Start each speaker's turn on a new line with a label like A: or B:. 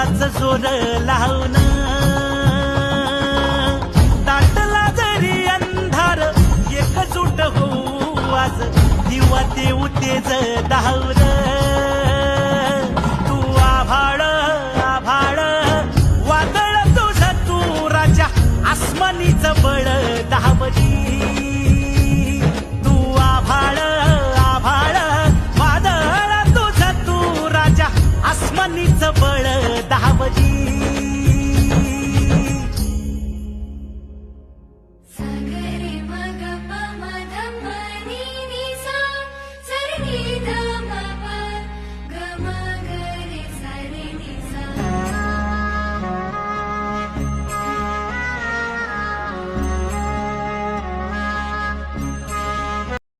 A: तेजाच जोर लावून दाटला जरी अंधार एकजूट होऊ आज दिवा देऊ तेज दावर तू आभाळ आभाळ वादळ तुझ तू राजा आसमानीच बळ दावली